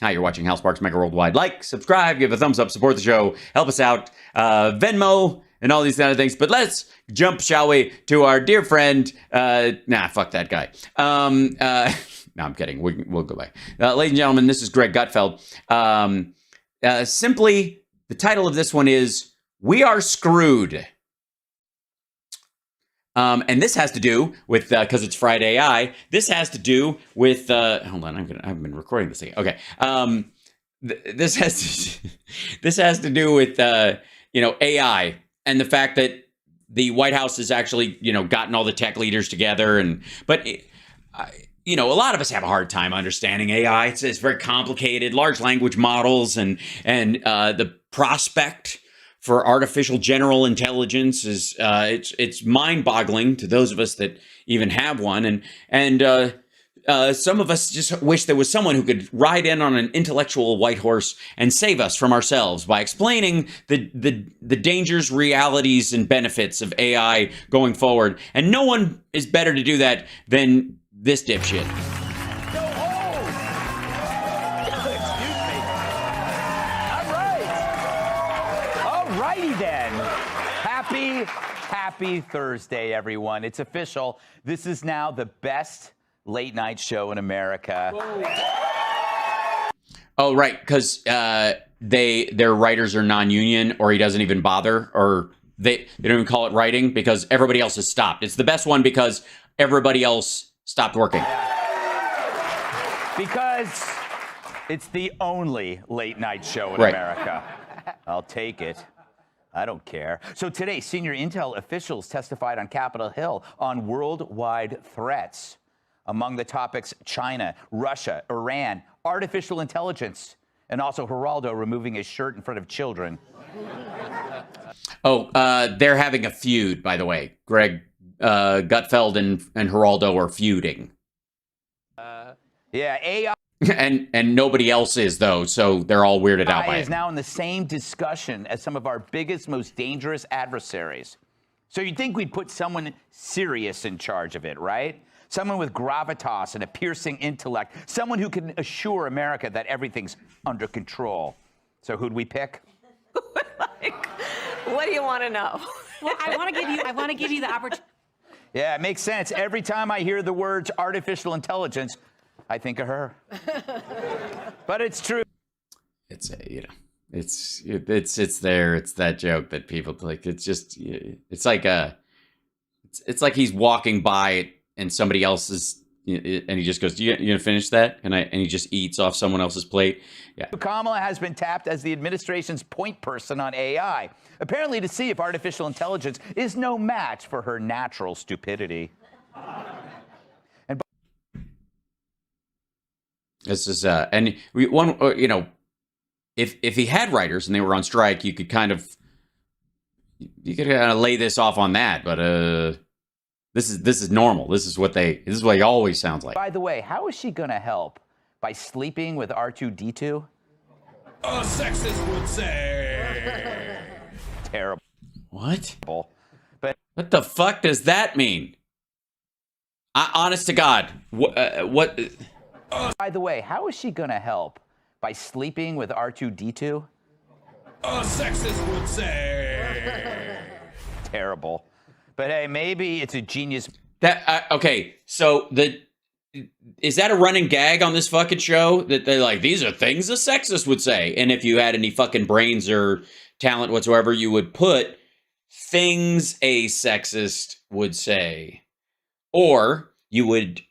Hi, you're watching House Sparks Mega Worldwide. Like, subscribe, give a thumbs up, support the show, help us out, Venmo, and all these kind of things. But let's jump, shall we, to our dear friend. Fuck that guy. No, I'm kidding. We'll go back. Ladies and gentlemen, this is Greg Gutfeld. Simply, the title of this one is "We Are Screwed." And this has to do with, because it's Friday AI, this has to do with, hold on, I've been recording this again. Okay. This has to do with, AI and the fact that the White House has actually, gotten all the tech leaders together. But a lot of us have a hard time understanding AI. It's very complicated, large language models and the prospect for artificial general intelligence is it's mind-boggling to those of us that even have one, and some of us just wish there was someone who could ride in on an intellectual white horse and save us from ourselves by explaining the dangers, realities, and benefits of AI going forward. And no one is better to do that than this dipshit. Happy Thursday, everyone. It's official. This is now the best late night show in America. Oh, right, because their writers are non-union, or he doesn't even bother, or they don't even call it writing because everybody else has stopped. It's the best one because everybody else stopped working. Because it's the only late night show in America. I'll take it. I don't care. So today, senior intel officials testified on Capitol Hill on worldwide threats. Among the topics, China, Russia, Iran, artificial intelligence, and also Geraldo removing his shirt in front of children. They're having a feud, by the way. Greg Gutfeld and Geraldo are feuding. AI. And nobody else is, though, so they're all weirded out by it. Is now in the same discussion as some of our biggest, most dangerous adversaries. So you'd think we'd put someone serious in charge of it, right? Someone with gravitas and a piercing intellect. Someone who can assure America that everything's under control. So who'd we pick? What do you want to know? Well, I want to give you the opportunity. Yeah, it makes sense. Every time I hear the words artificial intelligence, I think of her. But it's true. It's it's there. It's that joke that people like. It's just it's like he's walking by and somebody else's, and he just goes, "You gonna finish that?" And he just eats off someone else's plate. Yeah. Kamala has been tapped as the administration's point person on AI, apparently to see if artificial intelligence is no match for her natural stupidity. This is if he had writers and they were on strike, you could kind of lay this off on that. But this is normal. This is what he always sounds like. By the way, how is she going to help? By sleeping with R2-D2? A sexist would say. Terrible. What? But what the fuck does that mean? Honest to God, what? By the way, how is she going to help? By sleeping with R2-D2? A sexist would say. Terrible. But hey, maybe it's a genius. Okay, so is that a running gag on this fucking show? That they're like, these are things a sexist would say. And if you had any fucking brains or talent whatsoever, you would put things a sexist would say. Or you would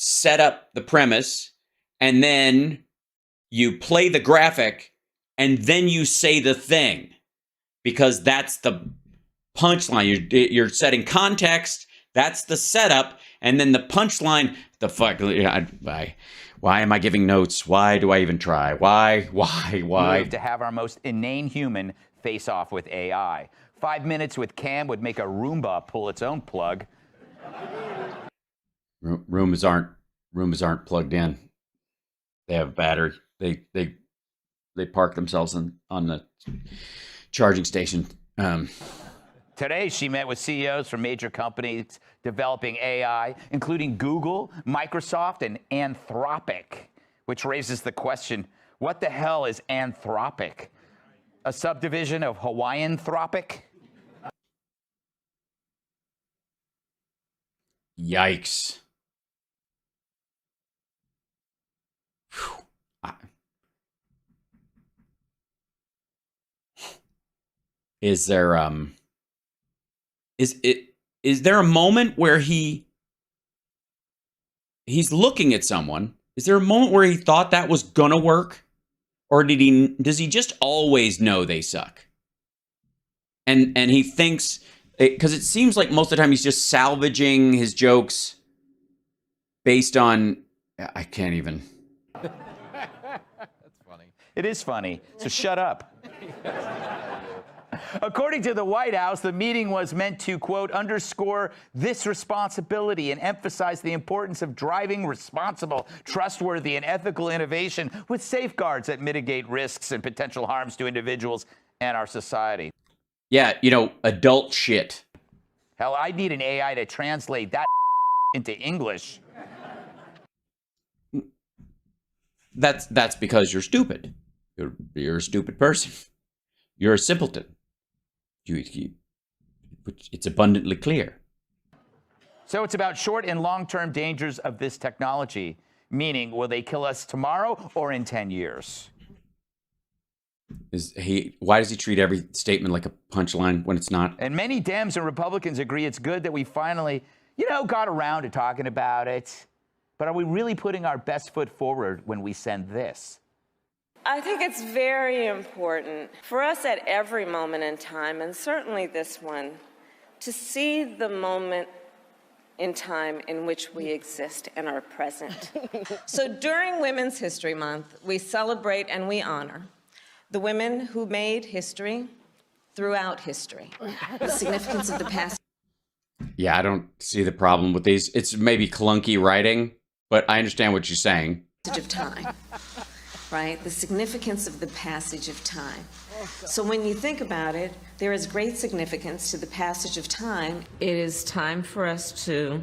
set up the premise, and then you play the graphic, and then you say the thing, because that's the punchline. You're setting context. That's the setup, and then the punchline. The fuck? Why am I giving notes? Why do I even try? Why? To have our most inane human face off with AI. 5 minutes with Cam would make a Roomba pull its own plug. Rooms aren't plugged in. They have a battery. They park themselves on the charging station. Today, she met with CEOs from major companies developing AI, including Google, Microsoft, and Anthropic, which raises the question, What the hell is anthropic? A subdivision of Hawaiian thropic? Yikes. Whew. Is there is there a moment where he's looking at someone? Is there a moment where he thought that was gonna work? Or does he just always know they suck? And he thinks, because it seems like most of the time he's just salvaging his jokes based on, I can't even. That's funny. It is funny, so shut up. According to the White House, the meeting was meant to, quote, underscore this responsibility and emphasize the importance of driving responsible, trustworthy, and ethical innovation with safeguards that mitigate risks and potential harms to individuals and our society. Yeah, adult shit. Hell, I need an AI to translate that into English. That's because you're stupid. You're a stupid person. You're a simpleton. It's abundantly clear. So it's about short and long-term dangers of this technology, meaning will they kill us tomorrow or in 10 years? Why does he treat every statement like a punchline when it's not? And many Dems and Republicans agree it's good that we finally, got around to talking about it. But are we really putting our best foot forward when we send this? I think it's very important for us at every moment in time, and certainly this one, to see the moment in time in which we exist and are present. So during Women's History Month, we celebrate and we honor the women who made history throughout history. The significance of the past. Yeah, I don't see the problem with these. It's maybe clunky writing, but I understand what you're saying. Of time. Right? The significance of the passage of time. So when you think about it, there is great significance to the passage of time. It is time for us to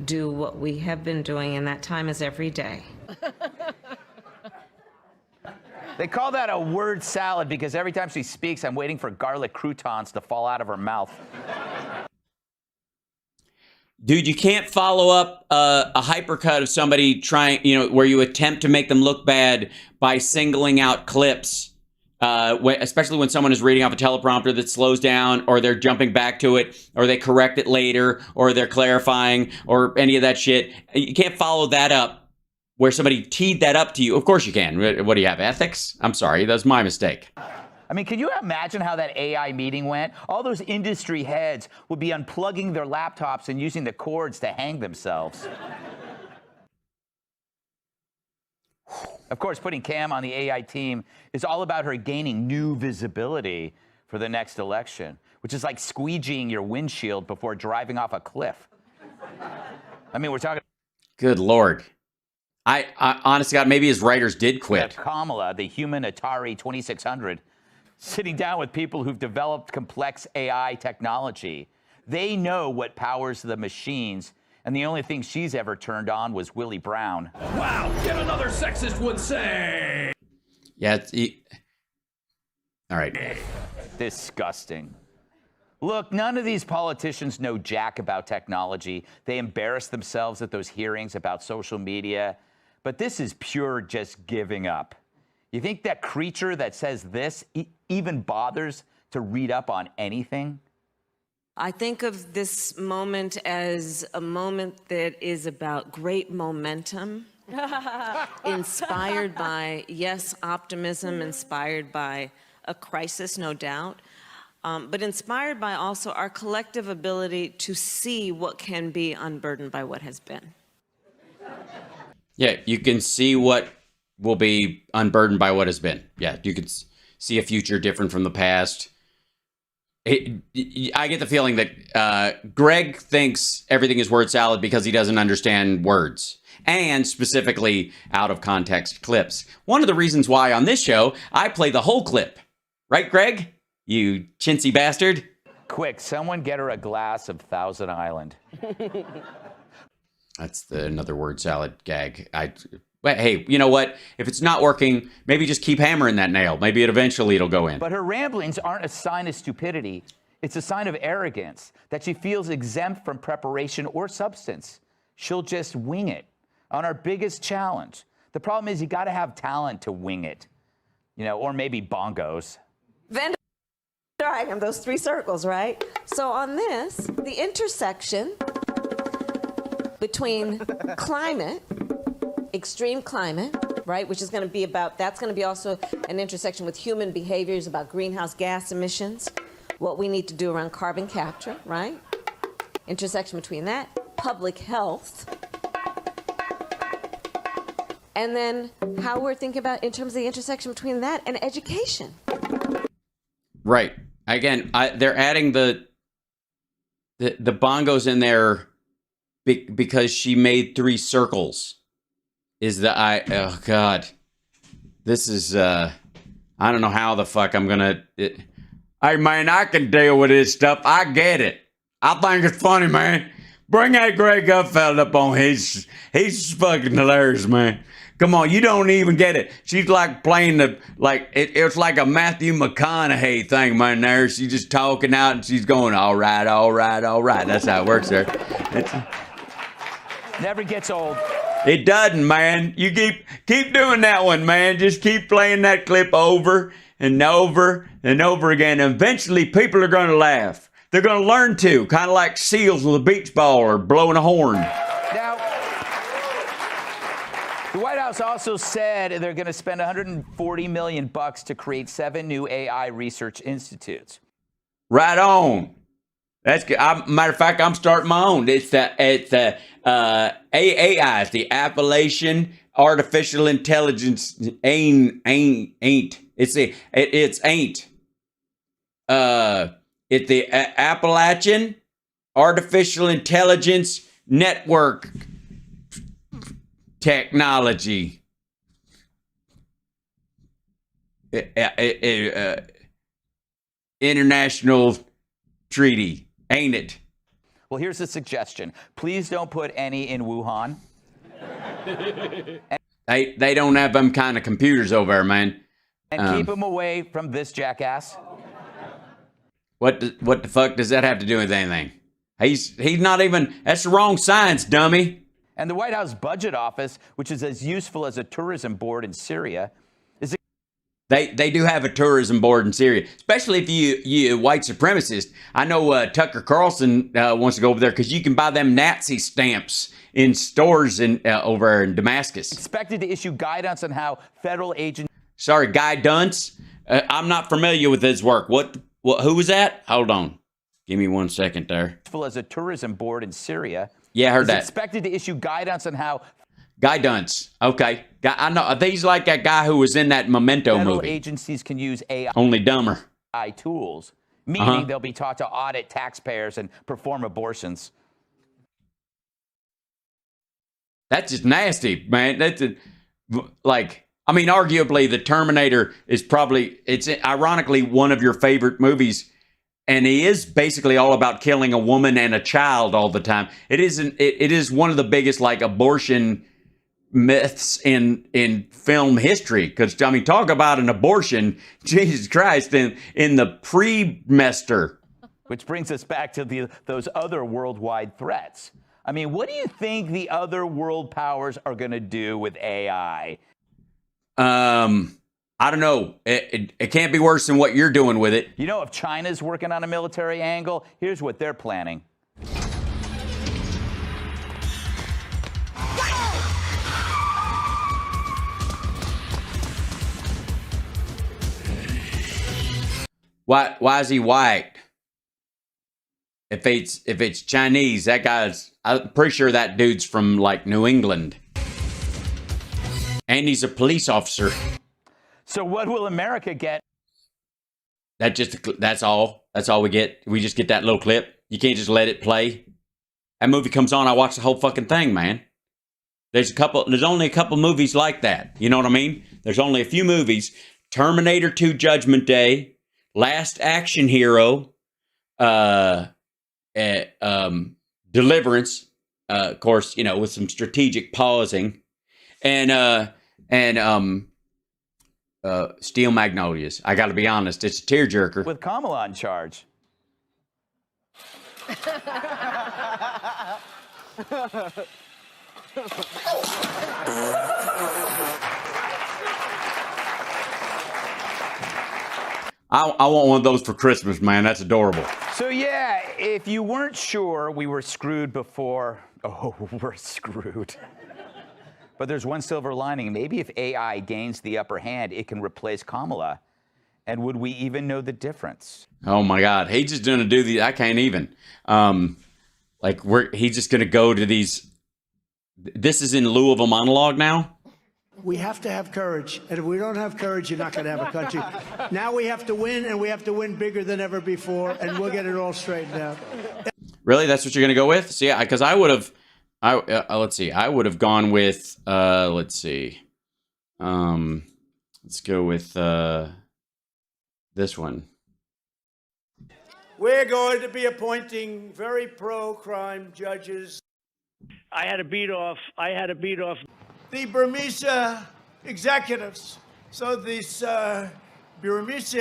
do what we have been doing, and that time is every day. They call that a word salad because every time she speaks, I'm waiting for garlic croutons to fall out of her mouth. Dude, you can't follow up a hypercut of somebody trying, where you attempt to make them look bad by singling out clips, especially when someone is reading off a teleprompter that slows down, or they're jumping back to it, or they correct it later, or they're clarifying, or any of that shit. You can't follow that up where somebody teed that up to you. Of course you can. What do you have, ethics? I'm sorry, that's my mistake. I mean, can you imagine how that AI meeting went? All those industry heads would be unplugging their laptops and using the cords to hang themselves. Of course, putting Cam on the AI team is all about her gaining new visibility for the next election, which is like squeegeeing your windshield before driving off a cliff. I mean, we're talking... Good Lord. I honest to God, maybe his writers did quit. Kamala, the human Atari 2600, sitting down with people who've developed complex AI technology. They know what powers the machines, and the only thing she's ever turned on was Willie Brown. Wow, yet another sexist would say. Yeah, all right. Disgusting. Look, none of these politicians know jack about technology. They embarrass themselves at those hearings about social media. But this is pure just giving up. You think that creature that says this even bothers to read up on anything? I think of this moment as a moment that is about great momentum, inspired by, yes, optimism, inspired by a crisis, no doubt, but inspired by also our collective ability to see what can be unburdened by what has been. Yeah, you can see what will be unburdened by what has been. Yeah, you can see a future different from the past. I get the feeling that Greg thinks everything is word salad because he doesn't understand words, and specifically out of context clips. One of the reasons why on this show, I play the whole clip. Right, Greg? You chintzy bastard. Quick, someone get her a glass of Thousand Island. That's another word salad gag. But hey, you know what? If it's not working, maybe just keep hammering that nail. Maybe it'll go in. But her ramblings aren't a sign of stupidity. It's a sign of arrogance, that she feels exempt from preparation or substance. She'll just wing it on our biggest challenge. The problem is you got to have talent to wing it, you know, or maybe bongos. Venn diagram, those three circles, right? So on this, the intersection between climate, extreme climate, right, which is going to be about, that's going to be also an intersection with human behaviors about greenhouse gas emissions, what we need to do around carbon capture, right? Intersection between that, public health, and then how we're thinking about in terms of the intersection between that and education. Right. Again, they're adding the bongos in there because she made three circles. Oh God, this is I don't know how the fuck I'm gonna. Hey man, I can deal with this stuff. I get it. I think it's funny, man. Bring that Greg Gutfeld up on he's fucking hilarious, man. Come on, you don't even get it. She's like playing it's like a Matthew McConaughey thing, man. There, she's just talking out and she's going, all right, all right, all right. That's how it works there. Never gets old. It doesn't, man. You keep doing that one, man. Just keep playing that clip over and over and over again. Eventually, people are going to laugh. They're going to learn to, kind of like seals with a beach ball or blowing a horn. Now, the White House also said they're going to spend $140 million to create 7 new AI research institutes. Right on. That's good. Matter of fact, I'm starting my own. It's the AAI. It's the Appalachian Artificial Intelligence. Ain't. It's the Appalachian Artificial Intelligence Network Technology. International treaty. Ain't it? Well, here's a suggestion. Please don't put any in Wuhan. They don't have them kind of computers over there, man. And keep them away from this jackass. What the fuck does that have to do with anything? He's not even, that's the wrong science, dummy. And the White House Budget Office, which is as useful as a tourism board in Syria, They do have a tourism board in Syria, especially if you white supremacist. I know Tucker Carlson wants to go over there because you can buy them Nazi stamps in stores over in Damascus. expected to issue guidance on how federal agents. Sorry, Guy Dunce. I'm not familiar with his work. What? Who was that? Hold on. Give me 1 second there. As a tourism board in Syria. Yeah, I heard that. Expected to issue guidance on how Guy Dunce. Okay. I know. He's like that guy who was in that Memento federal movie. agencies can use AI Only dumber. tools, meaning they'll be taught to audit taxpayers and perform abortions. That's just nasty, man. Arguably the Terminator is it's ironically one of your favorite movies. And he is basically all about killing a woman and a child all the time. It is one of the biggest abortion myths in film history. Because talk about an abortion, Jesus Christ, in the pre-mester. Which brings us back to those other worldwide threats. I mean, what do you think the other world powers are going to do with AI? I don't know. It can't be worse than what you're doing with it. You know, if China's working on a military angle, here's what they're planning. Why is he white? If it's Chinese, that guy's, I'm pretty sure that dude's from New England. And he's a police officer. So what will America get? That's all we get. We just get that little clip. You can't just let it play. That movie comes on, I watch the whole fucking thing, man. There's only a couple movies like that. You know what I mean? There's only a few movies. Terminator 2 Judgment Day, Last Action Hero, Deliverance, of course, with some strategic pausing. and Steel Magnolias. I got to be honest, it's a tearjerker. With Kamala in charge. I want one of those for Christmas, man. That's adorable. So yeah, if you weren't sure we were screwed before, oh, we're screwed. But there's one silver lining. Maybe if AI gains the upper hand, it can replace Kamala. And would we even know the difference? Oh my God, he's just gonna do the. I can't even. He's just gonna go to these. This is in lieu of a monologue now. We have to have courage, and if we don't have courage, you're not going to have a country. Now we have to win, and we have to win bigger than ever before, and we'll get it all straightened out. Really, that's what you're gonna go with? See, because I would have. Let's see. I would have gone with. Let's see. Let's go with this one. We're going to be appointing very pro-crime judges. I had to beat off The Burmese executives. So this Burmese,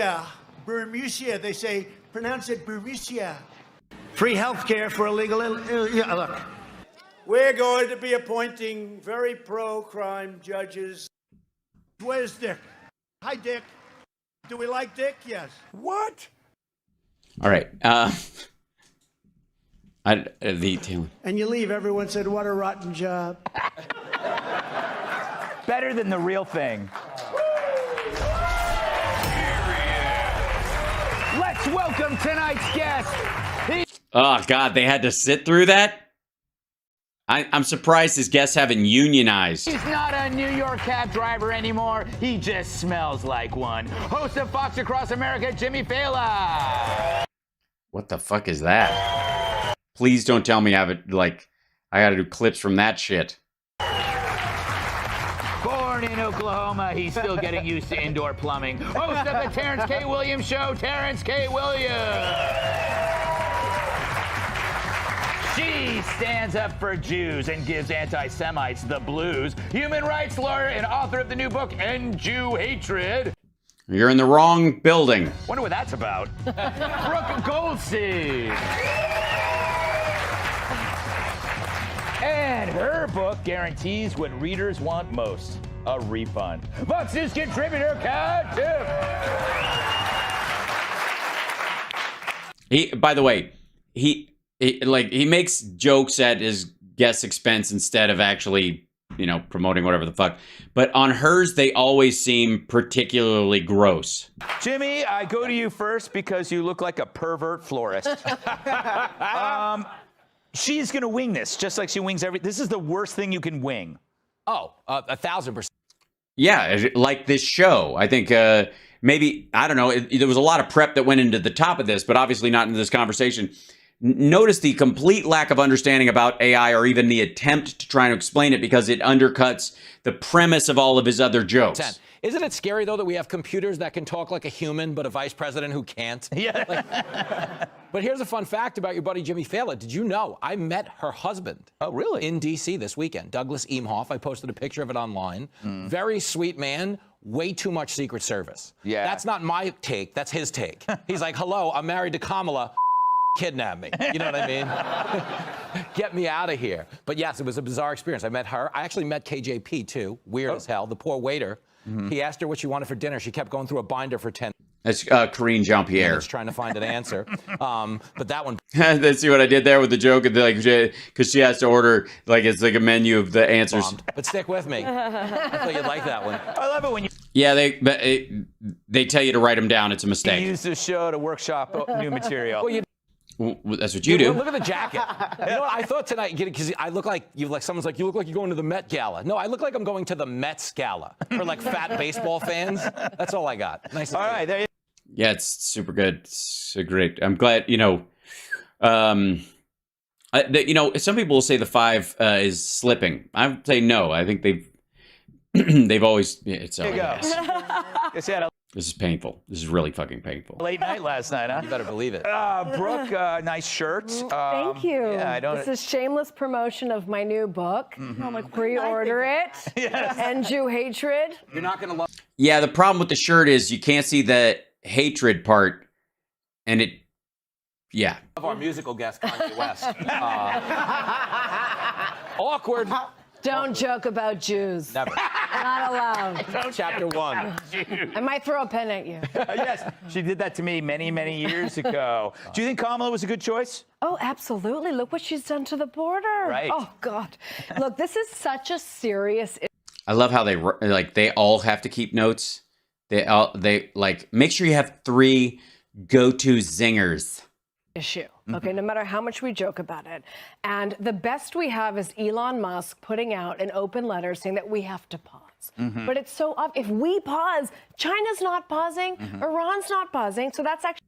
they say, pronounce it Burmese. Free health care for illegal. Look, we're going to be appointing very pro-crime judges. Where's Dick? Hi, Dick. Do we like Dick? Yes. What? All right. The And you leave. Everyone said, what a rotten job. Better than the real thing. Let's welcome tonight's guest. Oh God, they had to sit through that. I'm surprised his guests haven't unionized. He's not a New York cab driver anymore. He just smells like one. Host of Fox Across America, Jimmy Fallon. What the fuck is that? Please don't tell me I got to do clips from that shit. Born in Oklahoma, he's still getting used to indoor plumbing. Host of the Terrence K. Williams Show, Terrence K. Williams. She stands up for Jews and gives anti-Semites the blues. Human rights lawyer and author of the new book, End Jew Hatred. You're in the wrong building. Wonder what that's about. Brooke Goldstein. And her book guarantees what readers want most, a refund. Fox News contributor, Kat Tiff. By the way, he makes jokes at his guest's expense instead of actually, promoting whatever the fuck. But on hers, they always seem particularly gross. Jimmy, I go to you first because you look like a pervert florist. She's going to wing this, just like she wings this is the worst thing you can wing. Oh, 1,000%. Yeah, like this show. I think maybe, I don't know, there was a lot of prep that went into the top of this, but obviously not into this conversation. Notice the complete lack of understanding about AI or even the attempt to try and explain it because it undercuts the premise of all of his other jokes. Isn't it scary, though, that we have computers that can talk like a human, but a vice president who can't? Yeah. But here's a fun fact about your buddy Jimmy Fallon. Did you know I met her husband? Oh, really? In D.C. this weekend. Douglas Emhoff. I posted a picture of it online. Very sweet man. Way too much Secret Service. Yeah. That's not my take. That's his take. He's like, hello, I'm married to Kamala. Kidnap me. You know what I mean? Get me out of here. But yes, it was a bizarre experience. I met her. I actually met KJP, too. Weird as hell. The poor waiter. He asked her what she wanted for dinner. She kept going through a binder for 10 That's Karine Jean-Pierre. minutes trying to find an answer. But that one... Let's see what I did there with the joke. Because she has to order, it's like a menu of the answers. bombed. But stick with me. I thought you'd like that one. I love it when you Yeah, they tell you to write them down. It's a mistake. use the show to workshop new material. Well, that's what you do. Look at the jacket. You know what? I thought tonight, because I look like someone's like, you look like you're going to the Met Gala. No, I look like I'm going to the Mets Gala for fat baseball fans. That's all I got. Nice. All right, there you Yeah, it's super good. It's so great. I'm glad, some people will say the 5 is slipping. I would say no. I think they've always, it's all go. yes. Yes, yeah. This is painful. This is really fucking painful. Late night last night, huh? You better believe it. Brooke, nice shirt. Thank you. Yeah, I don't. This is shameless promotion of my new book. I'm like, pre-order it. Yes. And Jew hatred. You're not going to love. Yeah, the problem with the shirt is you can't see the hatred part, and it, yeah. Of our musical guest, Kanye West. Awkward. Don't joke about Jews. Never. Not allowed. Chapter 1. I might throw a pen at you. Yes, she did that to me many, many years ago. Do you think Kamala was a good choice? Oh, absolutely. Look what she's done to the border. Right. Oh, God. Look, this is such a serious I love how they all have to keep notes. They like make sure you have 3 go-to zingers. issue, okay, no matter how much we joke about it. And the best we have is Elon Musk putting out an open letter saying that we have to pause. But it's so obvious. If we pause, China's not pausing, Iran's not pausing, so that's actually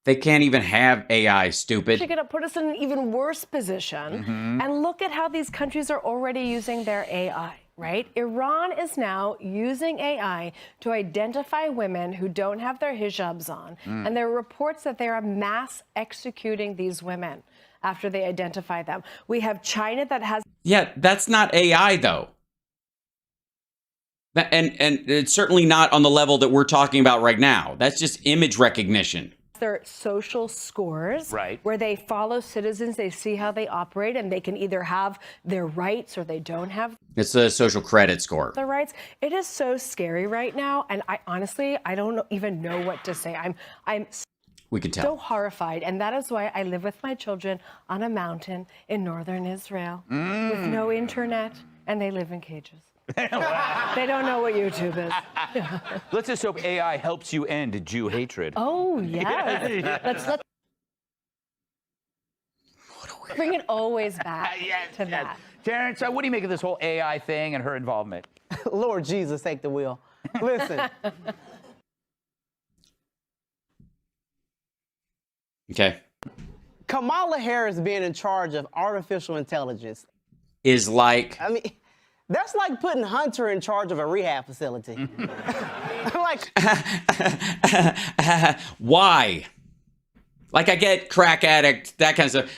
They can't even have AI, stupid. going to put us in an even worse position. And look at how these countries are already using their AI. Right? Iran is now using AI to identify women who don't have their hijabs on. And there are reports that they are mass executing these women after they identify them. We have China that has... Yeah, that's not AI, though. And it's certainly not on the level that we're talking about right now. That's just image recognition. their social scores, Right. where they follow citizens, they see how they operate, and they can either have their rights or they don't have It's a social credit score. their rights. It is so scary right now, and I honestly, I don't even know what to say. I'm We can so tell. horrified, and that is why I live with my children on a mountain in northern Israel with no internet, and they live in cages. They don't know what YouTube is. Let's just hope AI helps you end Jew hatred. Oh, yes. Let's bring it always back to that. Terrence, what do you make of this whole AI thing and her involvement? Lord Jesus, take the wheel. Listen. Okay. Kamala Harris being in charge of artificial intelligence. Is like, I mean, that's like putting Hunter in charge of a rehab facility. Like, why? Like, I get crack addict, that kind of stuff.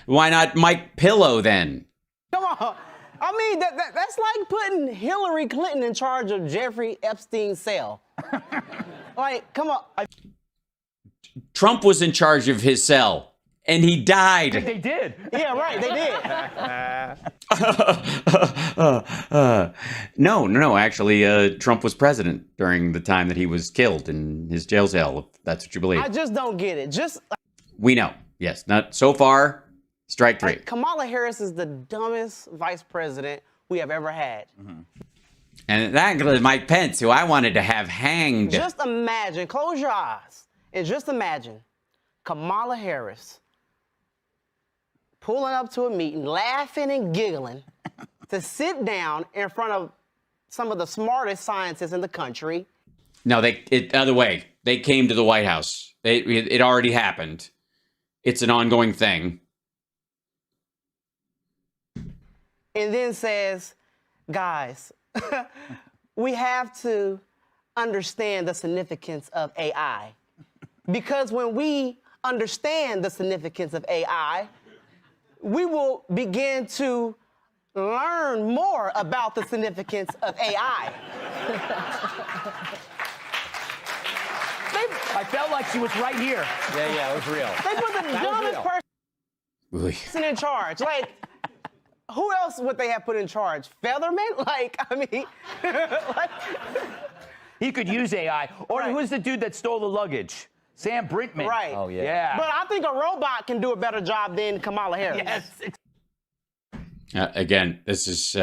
Why not Mike Pillow then? come on. I mean, that's like putting Hillary Clinton in charge of Jeffrey Epstein's cell. Like, come on. Trump was in charge of his cell, and he died. They did. Yeah, right, they did. No. Actually, Trump was president during the time that he was killed in his jail cell, if that's what you believe. I just don't get it. We know. Yes. Not so far. Strike three. Kamala Harris is the dumbest vice president we have ever had. And that includes Mike Pence, who I wanted to have hanged. Just imagine, close your eyes, and just imagine Kamala Harris pulling up to a meeting, laughing and giggling, to sit down in front of some of the smartest scientists in the country. No, other way. They came to the White House. It already happened. It's an ongoing thing. And then says, guys, we have to understand the significance of AI. Because when we understand the significance of AI, we will begin to learn more about the significance of AI. I felt like she was right here. Yeah, it was real. They put the dumbest person in charge. Like, who else would they have put in charge? Featherman? Like, I mean, like, He could use AI. Or who's the dude that stole the luggage? Sam Brinkman. right. Oh, yeah. Yeah. But I think a robot can do a better job than Kamala Harris. Yes. Again, this is,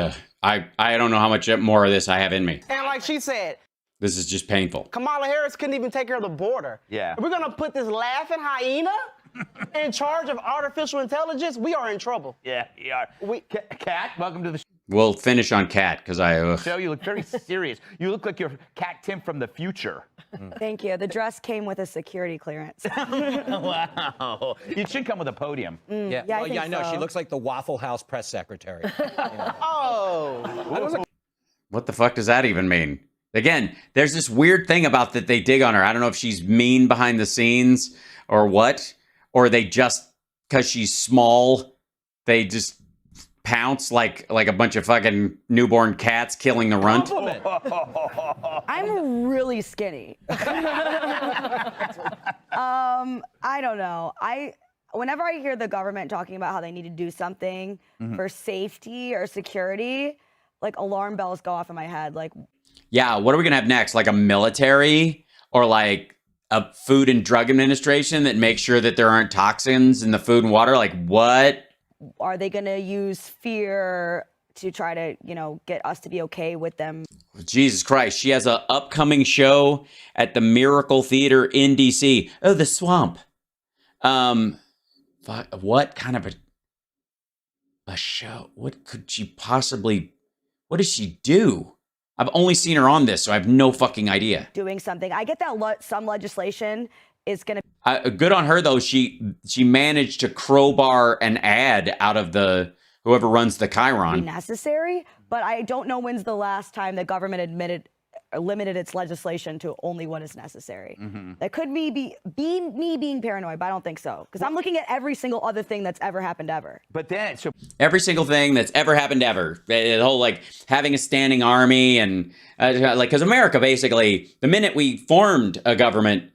I don't know how much more of this I have in me. And like she said, This is just painful. Kamala Harris couldn't even take care of the border. Yeah. If we're gonna put this laughing hyena in charge of artificial intelligence, we are in trouble. Yeah, you are. Kat, welcome to the We'll finish on Kat, because show. You look very serious. You look like you're Kat Tim from the future. Thank you. The dress came with a security clearance. Wow. You should come with a podium. Yeah, Yeah, I well, yeah, I think know. so. She looks like the Waffle House press secretary. Oh. What the fuck does that even mean? Again, there's this weird thing about that they dig on her. I don't know if she's mean behind the scenes or what, or they just, because she's small, they just pounce like a bunch of fucking newborn cats killing the runt. I'm really skinny. I don't know. Whenever I hear the government talking about how they need to do something for safety or security, like alarm bells go off in my head. Like, yeah, what are we gonna have next? Like a military or like a Food and Drug Administration that makes sure that there aren't toxins in the food and water? Like what? are they going to use fear to try to, get us to be okay with them? Jesus Christ. She has an upcoming show at the Miracle Theater in DC. Oh, the Swamp. What kind of a show? What could she possibly, what does she do? I've only seen her on this, so I have no fucking idea. Doing something. I get that some legislation is going to... Good on her, though. She managed to crowbar an ad out of whoever runs the Chiron. Be necessary, but I don't know when's the last time the government limited its legislation to only what is necessary. That could be me being paranoid, but I don't think so. Because I'm looking at every single other thing that's ever happened ever. But then, every single thing that's ever happened ever. The whole, having a standing army and, because America, basically, the minute we formed a government,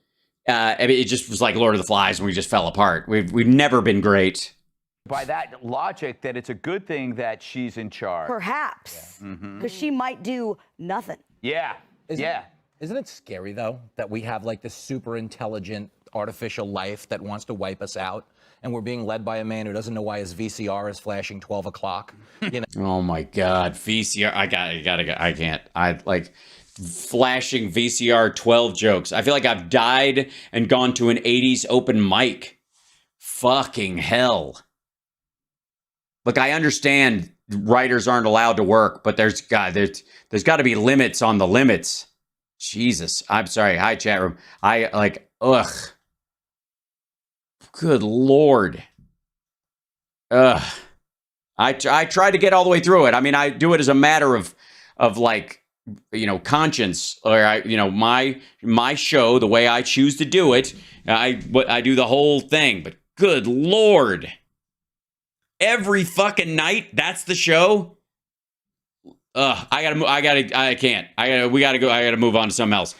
it just was like Lord of the Flies and we just fell apart. We've never been great. By that logic, that it's a good thing that she's in charge. Perhaps. Because she might do nothing. Yeah. Isn't it scary, though, that we have this super intelligent artificial life that wants to wipe us out, and we're being led by a man who doesn't know why his VCR is flashing 12 o'clock? Oh my God, VCR! I can't. Flashing VCR 12 jokes. I feel like I've died and gone to an 80s open mic. Fucking hell. Look, I understand writers aren't allowed to work, but there's got to be limits on the limits. Jesus. I'm sorry. Hi, chat room. Ugh. Good Lord. Ugh. I try to get all the way through it. I mean, I do it as a matter of conscience, or my show, the way I choose to do it. I do the whole thing, but good Lord. Every fucking night, that's the show. I can't. We gotta go. I gotta move on to something else.